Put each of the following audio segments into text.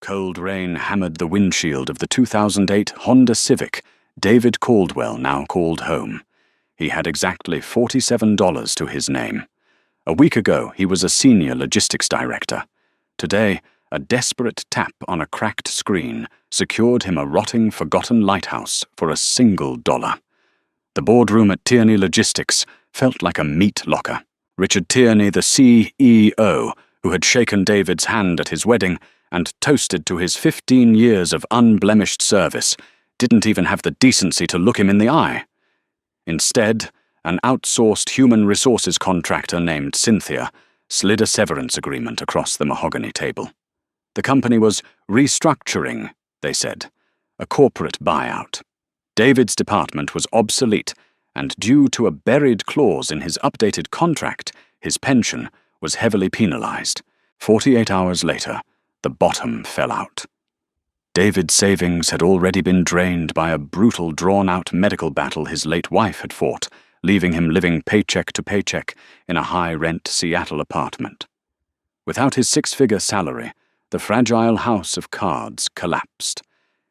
Cold rain hammered the windshield of the 2008 Honda Civic David Caldwell now called home. He had exactly $47 to his name. A week ago, he was a senior logistics director. Today, a desperate tap on a cracked screen secured him a rotting, forgotten lighthouse for a single dollar. The boardroom at Tierney Logistics felt like a meat locker. Richard Tierney, the CEO, who had shaken David's hand at his wedding and toasted to his 15 years of unblemished service, didn't even have the decency to look him in the eye. Instead, an outsourced human resources contractor named Cynthia slid a severance agreement across the mahogany table. The company was restructuring, they said, a corporate buyout. David's department was obsolete, and due to a buried clause in his updated contract, his pension was heavily penalized. 48 hours later, the bottom fell out. David's savings had already been drained by a brutal, drawn-out medical battle his late wife had fought, leaving him living paycheck to paycheck in a high-rent Seattle apartment. Without his six-figure salary, the fragile house of cards collapsed.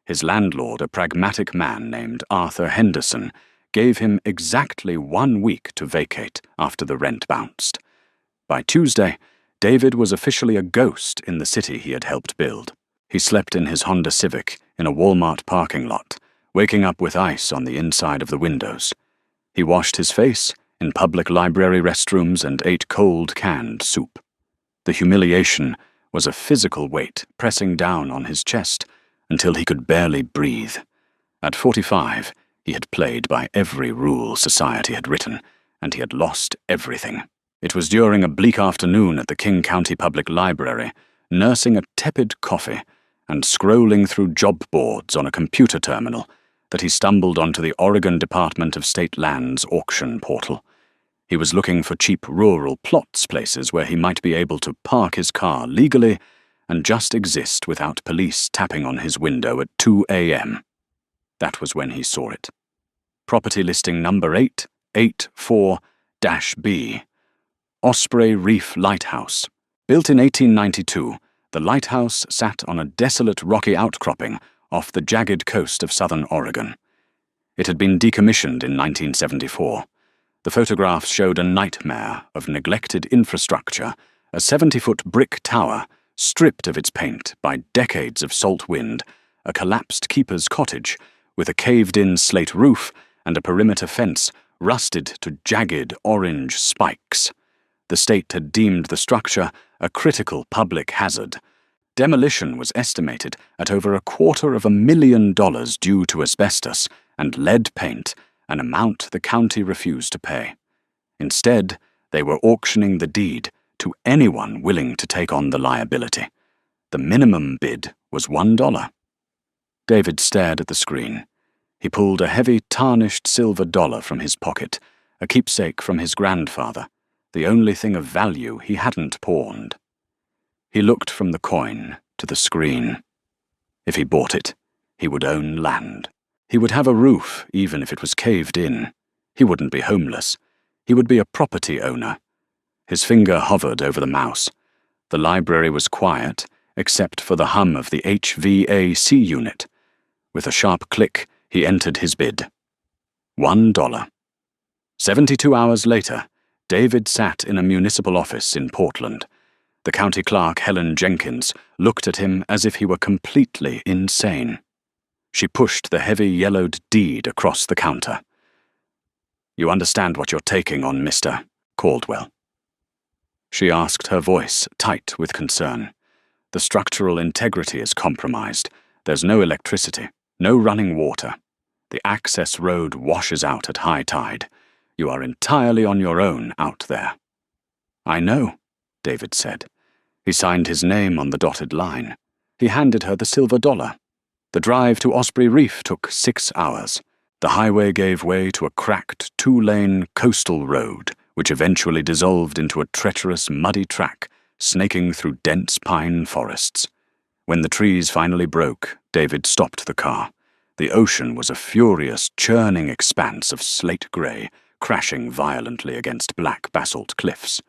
His landlord, a pragmatic man named Arthur Henderson, gave him exactly 1 week to vacate after the rent bounced. By Tuesday, David was officially a ghost in the city he had helped build. He slept in his Honda Civic in a Walmart parking lot, waking up with ice on the inside of the windows. He washed his face in public library restrooms and ate cold canned soup. The humiliation was a physical weight pressing down on his chest until he could barely breathe. At 45, he had played by every rule society had written, and he had lost everything. It was during a bleak afternoon at the King County Public Library, nursing a tepid coffee and scrolling through job boards on a computer terminal, that he stumbled onto the Oregon Department of State Lands auction portal. He was looking for cheap rural plots, places where he might be able to park his car legally and just exist without police tapping on his window at 2 a.m. That was when he saw it. Property listing number 884-B. Osprey Reef Lighthouse. Built in 1892, the lighthouse sat on a desolate rocky outcropping off the jagged coast of southern Oregon. It had been decommissioned in 1974. The photographs showed a nightmare of neglected infrastructure, a 70-foot brick tower stripped of its paint by decades of salt wind, a collapsed keeper's cottage with a caved-in slate roof and a perimeter fence rusted to jagged orange spikes. The state had deemed the structure a critical public hazard. Demolition was estimated at over $250,000 due to asbestos and lead paint, an amount the county refused to pay. Instead, they were auctioning the deed to anyone willing to take on the liability. The minimum bid was $1. David stared at the screen. He pulled a heavy, tarnished silver dollar from his pocket, a keepsake from his grandfather, the only thing of value he hadn't pawned. He looked from the coin to the screen. If he bought it, he would own land. He would have a roof, even if it was caved in. He wouldn't be homeless. He would be a property owner. His finger hovered over the mouse. The library was quiet, except for the hum of the HVAC unit. With a sharp click, he entered his bid. $1. 72 hours later, David sat in a municipal office in Portland. The county clerk, Helen Jenkins, looked at him as if he were completely insane. She pushed the heavy yellowed deed across the counter. "You understand what you're taking on, Mr. Caldwell?" She asked, her voice tight with concern. "The structural integrity is compromised. There's no electricity, no running water. The access road washes out at high tide. You are entirely on your own out there." "I know," David said. He signed his name on the dotted line. He handed her the silver dollar. The drive to Osprey Reef took 6 hours. The highway gave way to a cracked 2-lane coastal road, which eventually dissolved into a treacherous, muddy track, snaking through dense pine forests. When the trees finally broke, David stopped the car. The ocean was a furious, churning expanse of slate gray, crashing violently against black basalt cliffs.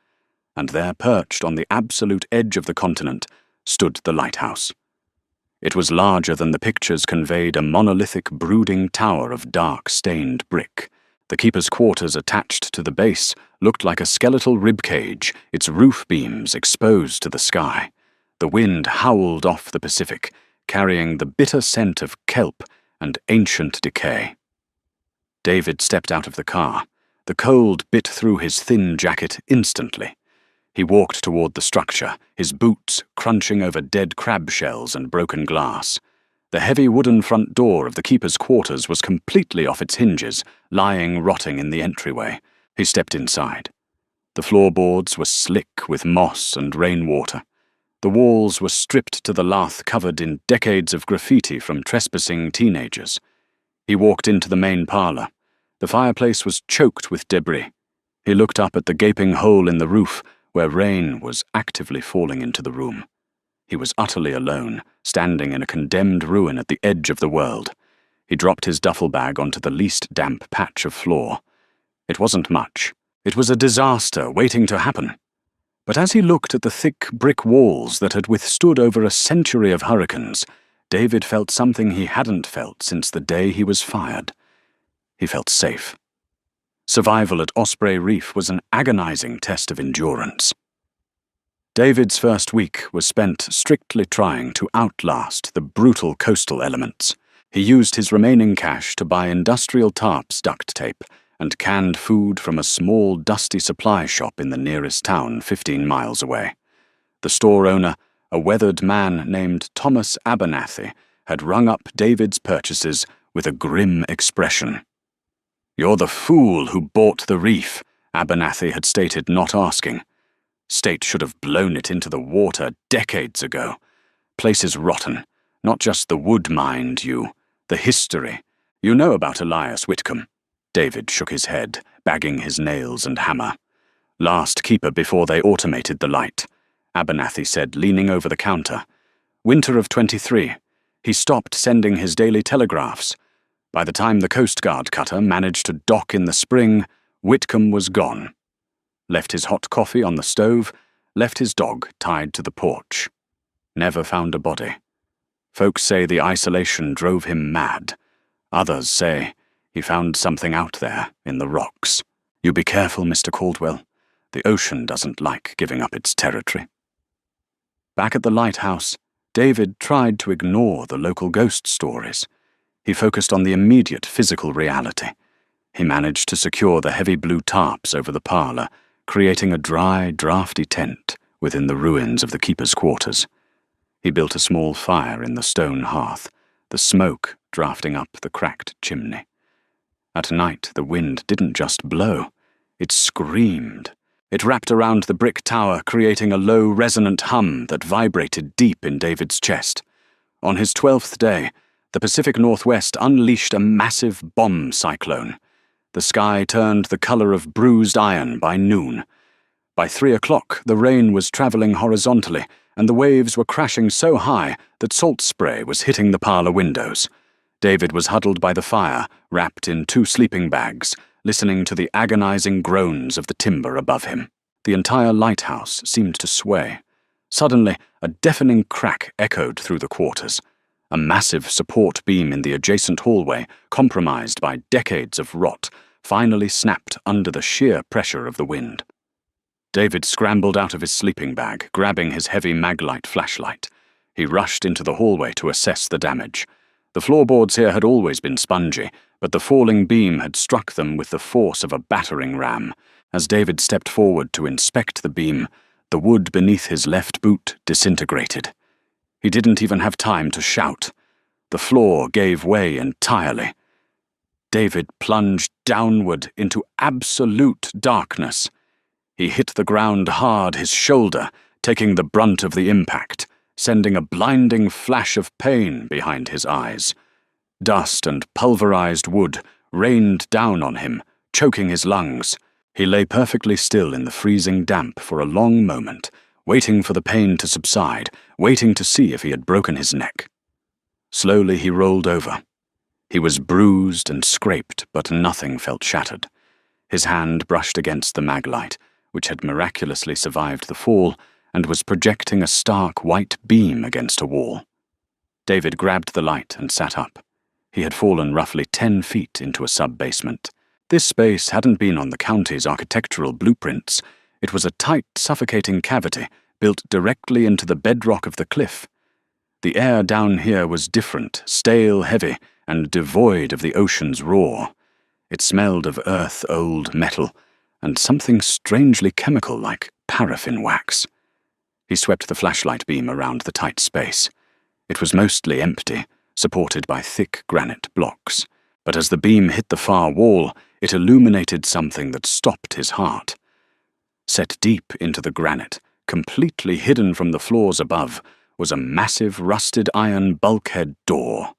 And there, perched on the absolute edge of the continent, stood the lighthouse. It was larger than the pictures conveyed, a monolithic, brooding tower of dark, stained brick. The keeper's quarters attached to the base looked like a skeletal ribcage, its roof beams exposed to the sky. The wind howled off the Pacific, carrying the bitter scent of kelp and ancient decay. David stepped out of the car. The cold bit through his thin jacket instantly. He walked toward the structure, his boots crunching over dead crab shells and broken glass. The heavy wooden front door of the keeper's quarters was completely off its hinges, lying rotting in the entryway. He stepped inside. The floorboards were slick with moss and rainwater. The walls were stripped to the lath, covered in decades of graffiti from trespassing teenagers. He walked into the main parlor. The fireplace was choked with debris. He looked up at the gaping hole in the roof, where rain was actively falling into the room. He was utterly alone, standing in a condemned ruin at the edge of the world. He dropped his duffel bag onto the least damp patch of floor. It wasn't much. It was a disaster waiting to happen. But as he looked at the thick brick walls that had withstood over a century of hurricanes, David felt something he hadn't felt since the day he was fired. He felt safe. Survival at Osprey Reef was an agonizing test of endurance. David's first week was spent strictly trying to outlast the brutal coastal elements. He used his remaining cash to buy industrial tarps, duct tape, and canned food from a small, dusty supply shop in the nearest town 15 miles away. The store owner, a weathered man named Thomas Abernathy, had rung up David's purchases with a grim expression. "You're the fool who bought the reef," Abernathy had stated, not asking. "State should have blown it into the water decades ago. Place is rotten. Not just the wood, mind you. The history. You know about Elias Whitcomb." David shook his head, bagging his nails and hammer. "Last keeper before they automated the light," Abernathy said, leaning over the counter. "Winter of 23. He stopped sending his daily telegraphs. By the time the Coast Guard cutter managed to dock in the spring, Whitcomb was gone. Left his hot coffee on the stove, left his dog tied to the porch. Never found a body. Folks say the isolation drove him mad. Others say he found something out there in the rocks. You be careful, Mr. Caldwell. The ocean doesn't like giving up its territory." Back at the lighthouse, David tried to ignore the local ghost stories. He focused on the immediate physical reality. He managed to secure the heavy blue tarps over the parlor, creating a dry, drafty tent within the ruins of the keeper's quarters. He built a small fire in the stone hearth, the smoke drafting up the cracked chimney. At night, the wind didn't just blow. It screamed. It wrapped around the brick tower, creating a low, resonant hum that vibrated deep in David's chest. On his 12th day, the Pacific Northwest unleashed a massive bomb cyclone. The sky turned the color of bruised iron by noon. By 3 o'clock, the rain was traveling horizontally, and the waves were crashing so high that salt spray was hitting the parlor windows. David was huddled by the fire, wrapped in 2 sleeping bags, listening to the agonizing groans of the timber above him. The entire lighthouse seemed to sway. Suddenly, a deafening crack echoed through the quarters. A massive support beam in the adjacent hallway, compromised by decades of rot, finally snapped under the sheer pressure of the wind. David scrambled out of his sleeping bag, grabbing his heavy maglite flashlight. He rushed into the hallway to assess the damage. The floorboards here had always been spongy, but the falling beam had struck them with the force of a battering ram. As David stepped forward to inspect the beam, the wood beneath his left boot disintegrated. He didn't even have time to shout. The floor gave way entirely. David plunged downward into absolute darkness. He hit the ground hard, his shoulder, taking the brunt of the impact, sending a blinding flash of pain behind his eyes. Dust and pulverized wood rained down on him, choking his lungs. He lay perfectly still in the freezing damp for a long moment, waiting for the pain to subside, waiting to see if he had broken his neck. Slowly he rolled over. He was bruised and scraped, but nothing felt shattered. His hand brushed against the maglite, which had miraculously survived the fall and was projecting a stark white beam against a wall. David grabbed the light and sat up. He had fallen roughly 10 feet into a sub-basement. This space hadn't been on the county's architectural blueprints. It was a tight, suffocating cavity built directly into the bedrock of the cliff. The air down here was different, stale, heavy, and devoid of the ocean's roar. It smelled of earth-old metal, and something strangely chemical like paraffin wax. He swept the flashlight beam around the tight space. It was mostly empty, supported by thick granite blocks. But as the beam hit the far wall, it illuminated something that stopped his heart. Set deep into the granite, completely hidden from the floors above, was a massive rusted iron bulkhead door.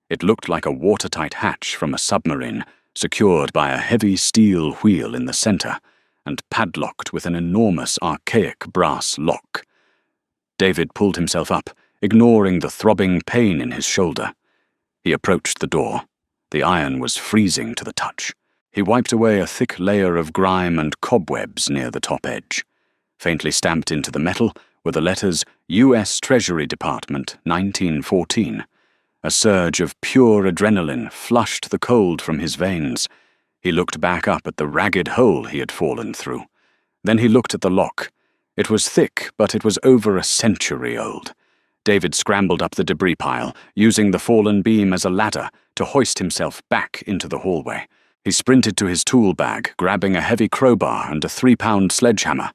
It looked like a watertight hatch from a submarine, secured by a heavy steel wheel in the center, and padlocked with an enormous archaic brass lock. David pulled himself up, ignoring the throbbing pain in his shoulder. He approached the door. The iron was freezing to the touch. He wiped away a thick layer of grime and cobwebs near the top edge. Faintly stamped into the metal were the letters U.S. Treasury Department, 1914. A surge of pure adrenaline flushed the cold from his veins. He looked back up at the ragged hole he had fallen through. Then he looked at the lock. It was thick, but it was over a century old. David scrambled up the debris pile, using the fallen beam as a ladder to hoist himself back into the hallway. He sprinted to his tool bag, grabbing a heavy crowbar and a 3-pound sledgehammer.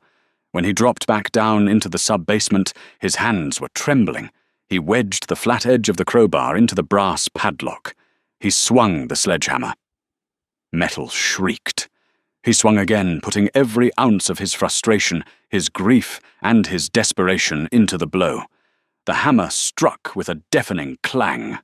When he dropped back down into the sub-basement, his hands were trembling. He wedged the flat edge of the crowbar into the brass padlock. He swung the sledgehammer. Metal shrieked. He swung again, putting every ounce of his frustration, his grief, and his desperation into the blow. The hammer struck with a deafening clang.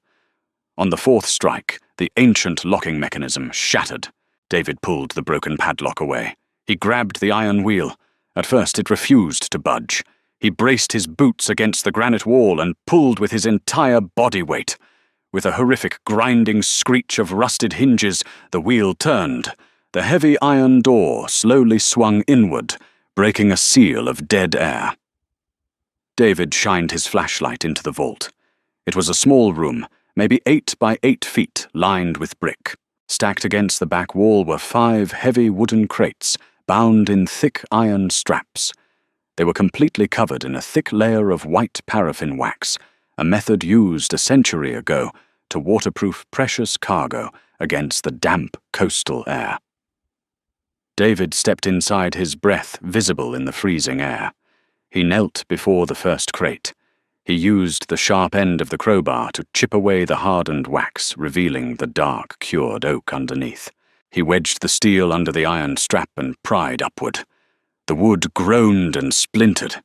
On the fourth strike, the ancient locking mechanism shattered. David pulled the broken padlock away. He grabbed the iron wheel. At first it refused to budge. He braced his boots against the granite wall and pulled with his entire body weight. With a horrific grinding screech of rusted hinges, the wheel turned. The heavy iron door slowly swung inward, breaking a seal of dead air. David shined his flashlight into the vault. It was a small room, maybe 8 by 8 feet, lined with brick. Stacked against the back wall were 5 heavy wooden crates, bound in thick iron straps. They were completely covered in a thick layer of white paraffin wax, a method used a century ago to waterproof precious cargo against the damp coastal air. David stepped inside, his breath visible in the freezing air. He knelt before the first crate. He used the sharp end of the crowbar to chip away the hardened wax, revealing the dark, cured oak underneath. He wedged the steel under the iron strap and pried upward. The wood groaned and splintered.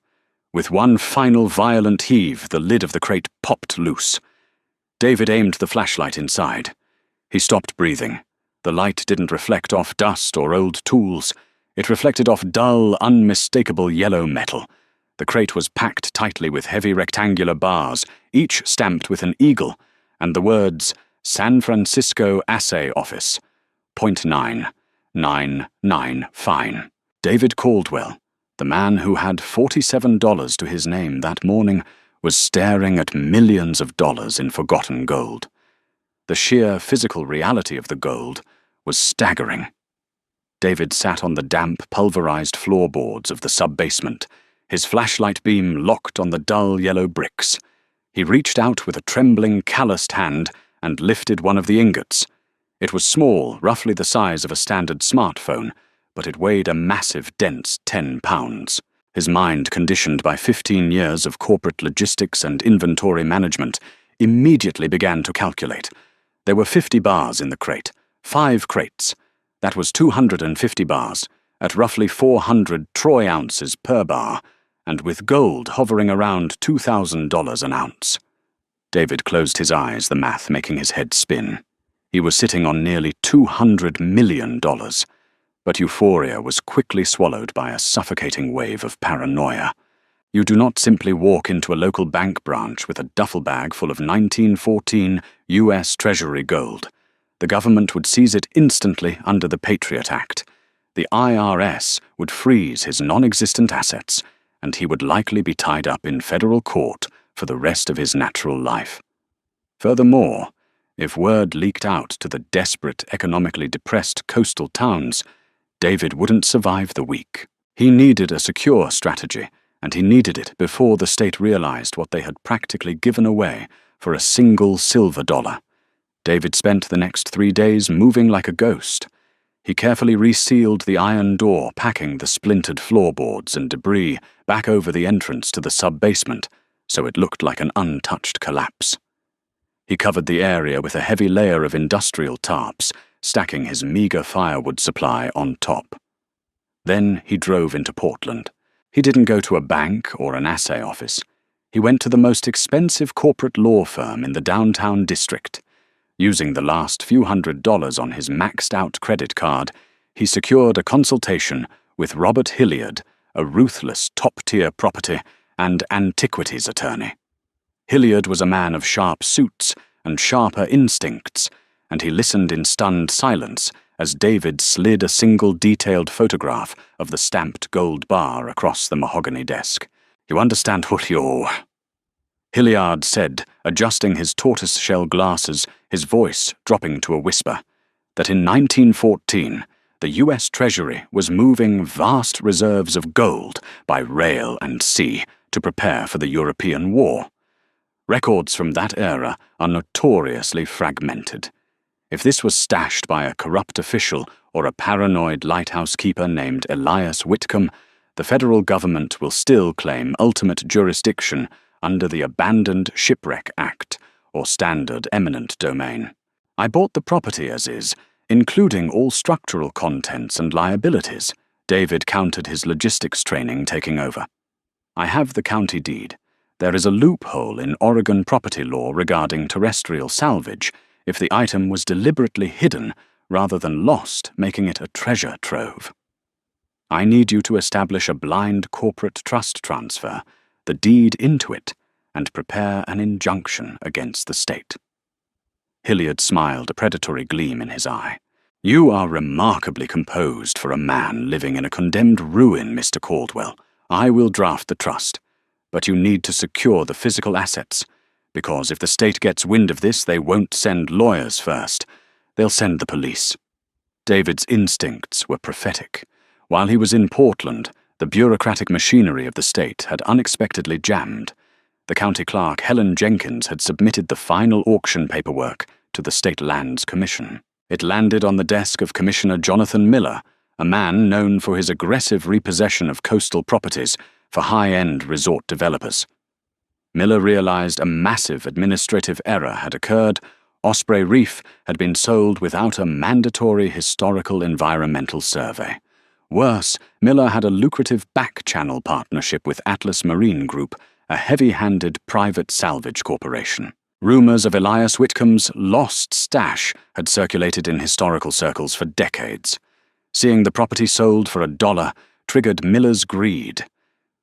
With one final violent heave, the lid of the crate popped loose. David aimed the flashlight inside. He stopped breathing. The light didn't reflect off dust or old tools. It reflected off dull, unmistakable yellow metal. The crate was packed tightly with heavy rectangular bars, each stamped with an eagle, and the words, San Francisco Assay Office, .999 fine. David Caldwell, the man who had $47 to his name that morning, was staring at millions of dollars in forgotten gold. The sheer physical reality of the gold was staggering. David sat on the damp, pulverized floorboards of the sub-basement, his flashlight beam locked on the dull yellow bricks. He reached out with a trembling, calloused hand and lifted one of the ingots. It was small, roughly the size of a standard smartphone, but it weighed a massive, dense 10 pounds. His mind, conditioned by 15 years of corporate logistics and inventory management, immediately began to calculate. There were 50 bars in the crate, 5 crates. That was 250 bars, at roughly 400 troy ounces per bar, and with gold hovering around $2,000 an ounce. David closed his eyes, the math making his head spin. He was sitting on nearly $200 million, but euphoria was quickly swallowed by a suffocating wave of paranoia. You do not simply walk into a local bank branch with a duffel bag full of 1914 U.S. Treasury gold. The government would seize it instantly under the Patriot Act. The IRS would freeze his non-existent assets, and he would likely be tied up in federal court for the rest of his natural life. Furthermore, if word leaked out to the desperate, economically depressed coastal towns, David wouldn't survive the week. He needed a secure strategy, and he needed it before the state realized what they had practically given away for a single silver dollar. David spent the next 3 days moving like a ghost. He carefully resealed the iron door, packing the splintered floorboards and debris back over the entrance to the sub-basement, so it looked like an untouched collapse. He covered the area with a heavy layer of industrial tarps, stacking his meager firewood supply on top. Then he drove into Portland. He didn't go to a bank or an assay office. He went to the most expensive corporate law firm in the downtown district. Using the last few $100s on his maxed-out credit card, he secured a consultation with Robert Hilliard, a ruthless top-tier property and antiquities attorney. Hilliard was a man of sharp suits and sharper instincts, and he listened in stunned silence as David slid a single detailed photograph of the stamped gold bar across the mahogany desk. "You understand what you're—" Hilliard said, adjusting his tortoise-shell glasses, his voice dropping to a whisper, that in 1914, the U.S. Treasury was moving vast reserves of gold by rail and sea to prepare for the European War. Records from that era are notoriously fragmented. If this was stashed by a corrupt official or a paranoid lighthouse keeper named Elias Whitcomb, the federal government will still claim ultimate jurisdiction under the Abandoned Shipwreck Act, or Standard Eminent Domain. I bought the property as is, including all structural contents and liabilities. David countered, his logistics training taking over. I have the county deed. There is a loophole in Oregon property law regarding terrestrial salvage if the item was deliberately hidden rather than lost, making it a treasure trove. I need you to establish a blind corporate trust transfer, the deed into it, and prepare an injunction against the state. Hilliard smiled, a predatory gleam in his eye. "You are remarkably composed for a man living in a condemned ruin, Mr. Caldwell. I will draft the trust, but you need to secure the physical assets, because if the state gets wind of this, they won't send lawyers first. They'll send the police." David's instincts were prophetic. While he was in Portland, the bureaucratic machinery of the state had unexpectedly jammed. The county clerk, Helen Jenkins, had submitted the final auction paperwork to the State Lands Commission. It landed on the desk of Commissioner Jonathan Miller, a man known for his aggressive repossession of coastal properties for high-end resort developers. Miller realized a massive administrative error had occurred. Osprey Reef had been sold without a mandatory historical environmental survey. Worse, Miller had a lucrative back-channel partnership with Atlas Marine Group, a heavy-handed private salvage corporation. Rumors of Elias Whitcomb's lost stash had circulated in historical circles for decades. Seeing the property sold for $1 triggered Miller's greed.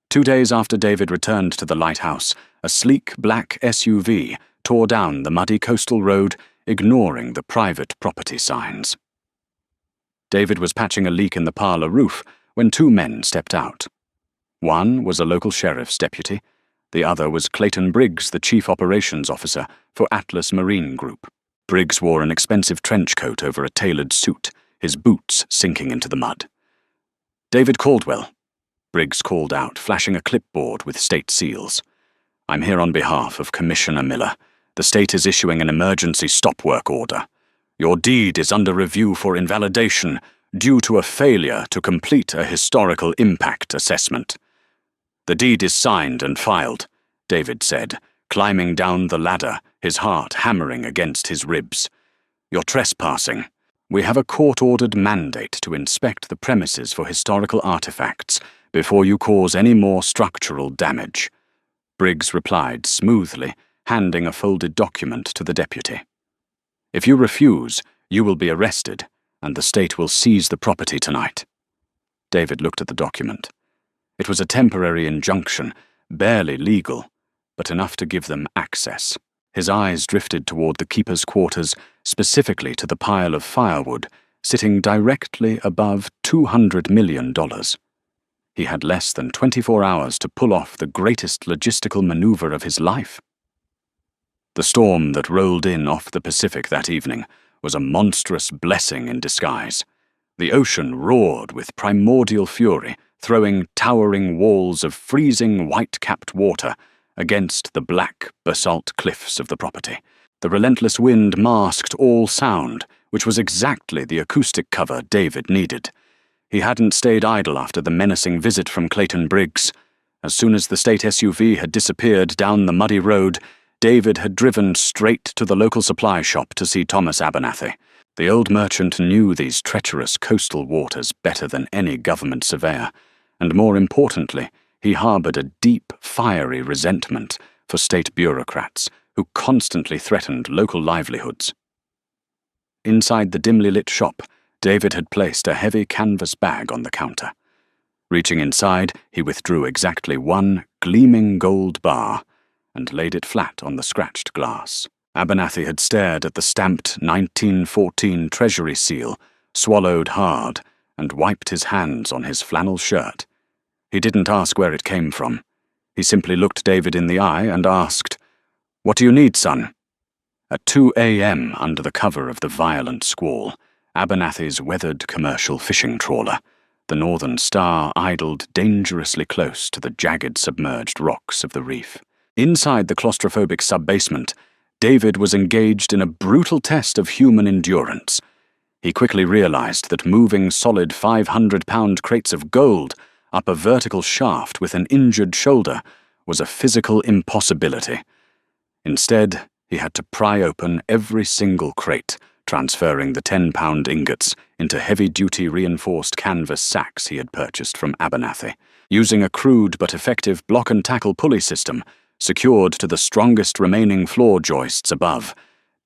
2 days after David returned to the lighthouse, a sleek black SUV tore down the muddy coastal road, ignoring the private property signs. David was patching a leak in the parlor roof when 2 men stepped out. One was a local sheriff's deputy. The other was Clayton Briggs, the chief operations officer for Atlas Marine Group. Briggs wore an expensive trench coat over a tailored suit, his boots sinking into the mud. "David Caldwell," Briggs called out, flashing a clipboard with state seals. "I'm here on behalf of Commissioner Miller. The state is issuing an emergency stop-work order. Your deed is under review for invalidation due to a failure to complete a historical impact assessment." "The deed is signed and filed," David said, climbing down the ladder, his heart hammering against his ribs. "You're trespassing. We have a court-ordered mandate to inspect the premises for historical artifacts before you cause any more structural damage." Briggs replied smoothly, handing a folded document to the deputy. "If you refuse, you will be arrested, and the state will seize the property tonight." David looked at the document. It was a temporary injunction, barely legal, but enough to give them access. His eyes drifted toward the keeper's quarters, specifically to the pile of firewood, sitting directly above $200 million. He had less than 24 hours to pull off the greatest logistical maneuver of his life. The storm that rolled in off the Pacific that evening was a monstrous blessing in disguise. The ocean roared with primordial fury, throwing towering walls of freezing white-capped water against the black basalt cliffs of the property. The relentless wind masked all sound, which was exactly the acoustic cover David needed. He hadn't stayed idle after the menacing visit from Clayton Briggs. As soon as the state SUV had disappeared down the muddy road, David had driven straight to the local supply shop to see Thomas Abernathy. The old merchant knew these treacherous coastal waters better than any government surveyor, and more importantly, he harbored a deep, fiery resentment for state bureaucrats who constantly threatened local livelihoods. Inside the dimly lit shop, David had placed a heavy canvas bag on the counter. Reaching inside, he withdrew exactly one gleaming gold bar and laid it flat on the scratched glass. Abernathy had stared at the stamped 1914 Treasury seal, swallowed hard, and wiped his hands on his flannel shirt. He didn't ask where it came from. He simply looked David in the eye and asked, "What do you need, son?" At 2 a.m., under the cover of the violent squall, Abernathy's weathered commercial fishing trawler, the Northern Star, idled dangerously close to the jagged submerged rocks of the reef. Inside the claustrophobic sub-basement, David was engaged in a brutal test of human endurance. He quickly realized that moving solid 500-pound crates of gold up a vertical shaft with an injured shoulder was a physical impossibility. Instead, he had to pry open every single crate, transferring the 10-pound ingots into heavy-duty reinforced canvas sacks he had purchased from Abernathy. Using a crude but effective block-and-tackle pulley system, secured to the strongest remaining floor joists above,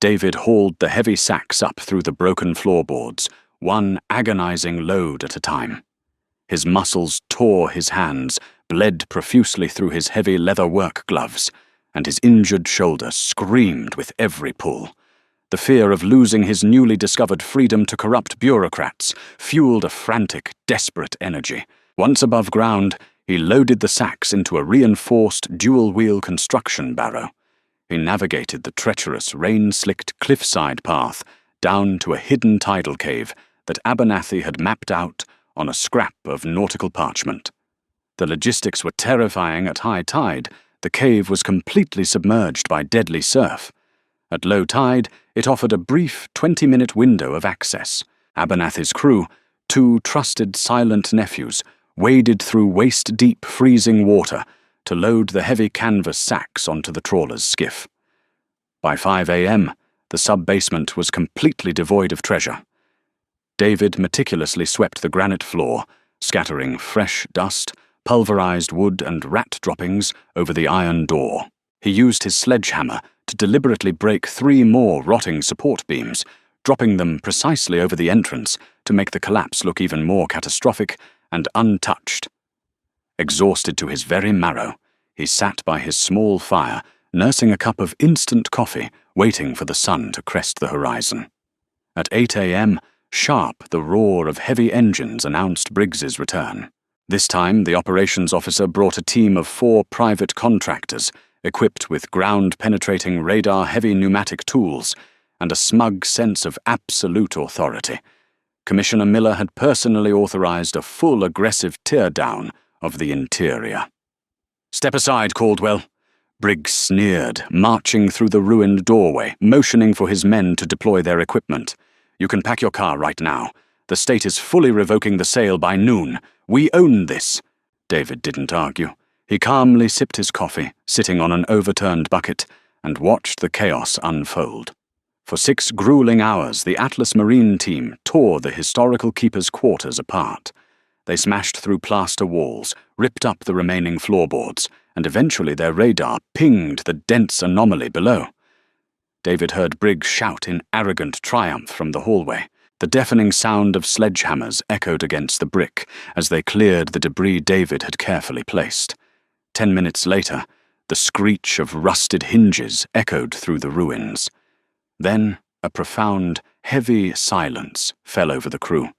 David hauled the heavy sacks up through the broken floorboards, one agonizing load at a time. His muscles tore his hands, bled profusely through his heavy leather work gloves, and his injured shoulder screamed with every pull. The fear of losing his newly discovered freedom to corrupt bureaucrats fueled a frantic, desperate energy. Once above ground, he loaded the sacks into a reinforced dual-wheel construction barrow. He navigated the treacherous, rain-slicked cliffside path down to a hidden tidal cave that Abernathy had mapped out on a scrap of nautical parchment. The logistics were terrifying. At high tide, the cave was completely submerged by deadly surf. At low tide, it offered a brief 20-minute window of access. Abernathy's crew, two trusted silent nephews, waded through waist-deep freezing water to load the heavy canvas sacks onto the trawler's skiff. By 5 a.m., the sub-basement was completely devoid of treasure. David meticulously swept the granite floor, scattering fresh dust, pulverized wood and rat droppings over the iron door. He used his sledgehammer to deliberately break 3 more rotting support beams, dropping them precisely over the entrance to make the collapse look even more catastrophic and untouched. Exhausted to his very marrow, he sat by his small fire, nursing a cup of instant coffee, waiting for the sun to crest the horizon. At 8 a.m., sharp, the roar of heavy engines announced Briggs's return. This time, the operations officer brought a team of 4 private contractors, equipped with ground-penetrating radar-heavy pneumatic tools and a smug sense of absolute authority. Commissioner Miller had personally authorized a full aggressive tear-down of the interior. "Step aside, Caldwell," Briggs sneered, marching through the ruined doorway, motioning for his men to deploy their equipment. "You can pack your car right now. The state is fully revoking the sale by noon. We own this." David didn't argue. He calmly sipped his coffee, sitting on an overturned bucket, and watched the chaos unfold. For 6 grueling hours, the Atlas Marine team tore the historical keeper's quarters apart. They smashed through plaster walls, ripped up the remaining floorboards, and eventually their radar pinged the dense anomaly below. David heard Briggs shout in arrogant triumph from the hallway. The deafening sound of sledgehammers echoed against the brick as they cleared the debris David had carefully placed. 10 minutes later, the screech of rusted hinges echoed through the ruins. Then a profound, heavy silence fell over the crew.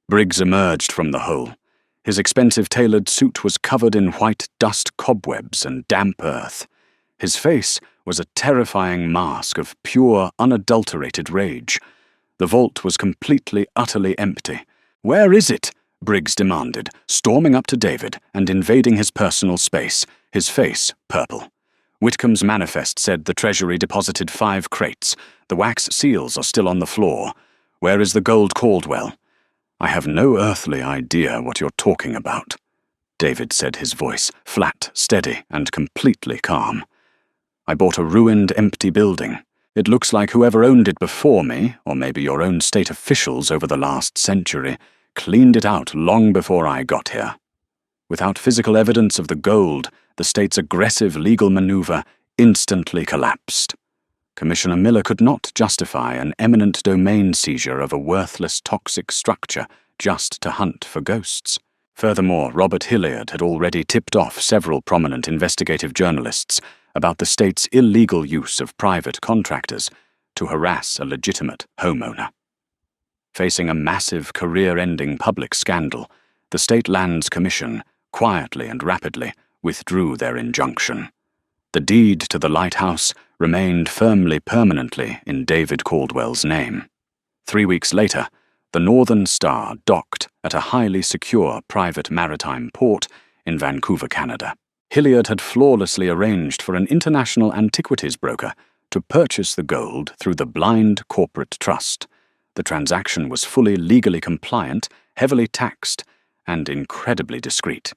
Briggs emerged from the hole. His expensive tailored suit was covered in white dust cobwebs and damp earth. His face was a terrifying mask of pure, unadulterated rage. The vault was completely, utterly empty. "Where is it?" Briggs demanded, storming up to David and invading his personal space, his face purple. Whitcomb's manifest said the Treasury deposited 5 crates. The wax seals are still on the floor. Where is the gold Caldwell? "I have no earthly idea what you're talking about," David said, his voice flat, steady, and completely calm. "I bought a ruined, empty building. It looks like whoever owned it before me, or maybe your own state officials over the last century, cleaned it out long before I got here." Without physical evidence of the gold, the state's aggressive legal maneuver instantly collapsed. Commissioner Miller could not justify an eminent domain seizure of a worthless, toxic structure just to hunt for ghosts. Furthermore, Robert Hilliard had already tipped off several prominent investigative journalists about the state's illegal use of private contractors to harass a legitimate homeowner. Facing a massive, career-ending public scandal, the State Lands Commission, quietly and rapidly, withdrew their injunction. The deed to the lighthouse remained firmly permanently in David Caldwell's name. 3 weeks later, the Northern Star docked at a highly secure private maritime port in Vancouver, Canada. Hilliard had flawlessly arranged for an international antiquities broker to purchase the gold through the blind corporate trust. The transaction was fully legally compliant, heavily taxed, and incredibly discreet.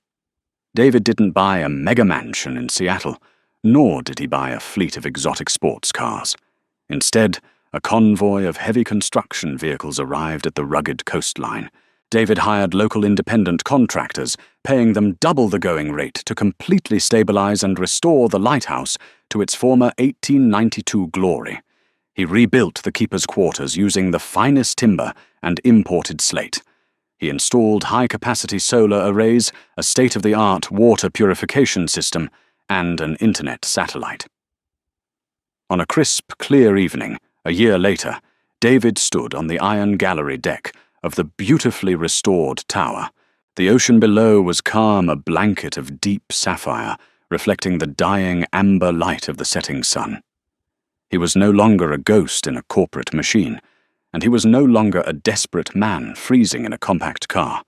David didn't buy a mega mansion in Seattle, nor did he buy a fleet of exotic sports cars. Instead, a convoy of heavy construction vehicles arrived at the rugged coastline. David hired local independent contractors, paying them double the going rate to completely stabilize and restore the lighthouse to its former 1892 glory. He rebuilt the keeper's quarters using the finest timber and imported slate. He installed high-capacity solar arrays, a state-of-the-art water purification system, and an internet satellite. On a crisp, clear evening, a year later, David stood on the iron gallery deck of the beautifully restored tower. The ocean below was calm, a blanket of deep sapphire, reflecting the dying amber light of the setting sun. He was no longer a ghost in a corporate machine, and he was no longer a desperate man freezing in a compact car.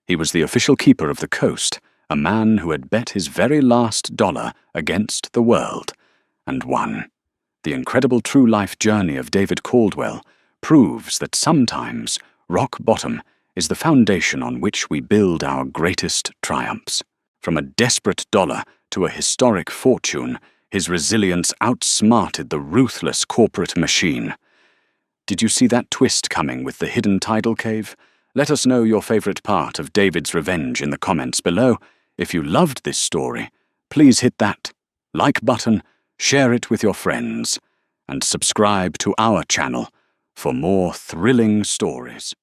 He was the official keeper of the coast, a man who had bet his very last dollar against the world, and won. The incredible true-life journey of David Caldwell proves that sometimes rock bottom is the foundation on which we build our greatest triumphs. From a desperate dollar to a historic fortune, his resilience outsmarted the ruthless corporate machine. Did you see that twist coming with the hidden tidal cave? Let us know your favorite part of David's revenge in the comments below. If you loved this story, please hit that like button, share it with your friends, and subscribe to our channel for more thrilling stories.